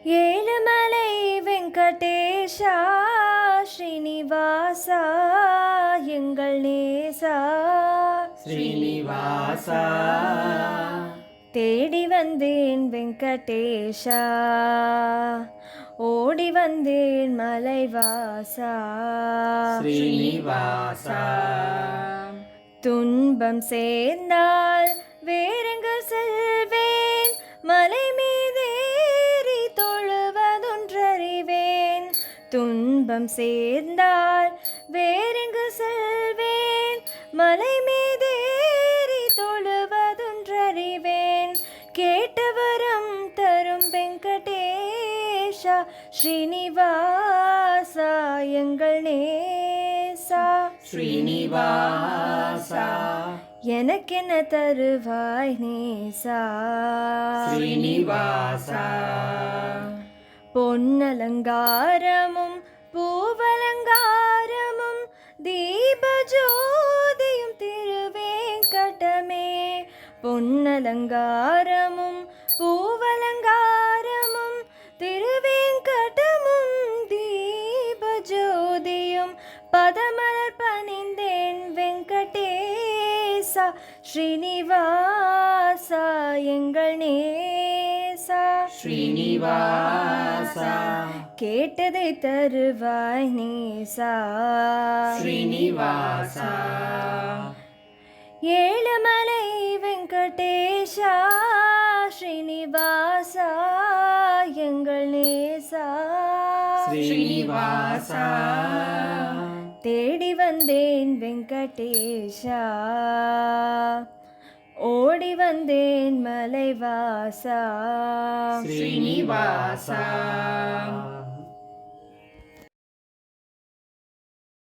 ஏழுமலை வெங்கடேஷா ஸ்ரீனிவாசா எங்கள் நேசா ஸ்ரீனிவாசா தேடி வந்தேன் வெங்கடேஷா ஓடி வந்தேன் மலைவாசா ஸ்ரீனிவாசா துன்பம் சேர்ந்தால் வேறெங்க செல்வேன் மலை மீதேறி தொழுவதொன்றறிவேன் துன்பம் சேர்ந்தால் வேறெங்கு செல்வேன் மலை மீதேறி தொழுவதொன்றறிவேன் கேட்டவரம் தரும் வெங்கடேஷா ஸ்ரீனிவாசா எங்கள் நேசா ஸ்ரீனிவாசா எனக்கென்ன தருவாய் நேசா ஸ்ரீனிவாசா பொன்னலங்காரமும் பூவலங்காரமும் தீபஜோதியும் திருவேங்கடமே பொன்னலங்காரமும் பூவலங்காரமும் திருவேங்கடமும் தீபஜோதியும் பதமலர் பணிந்தேன் வெங்கடேசா ஸ்ரீனிவாசா எங்கள் நேசா ஸ்ரீனிவாசா கேட்டதை தருவாய் நேசா ஸ்ரீனிவாசா ஏழுமலை வெங்கடேஷா ஸ்ரீனிவாசா எங்கள் நேசா ஸ்ரீனிவாசா தேடி வந்தேன் வெங்கடேஷா ஓடி வந்தேன் மலைவாசா ஸ்ரீனிவாசா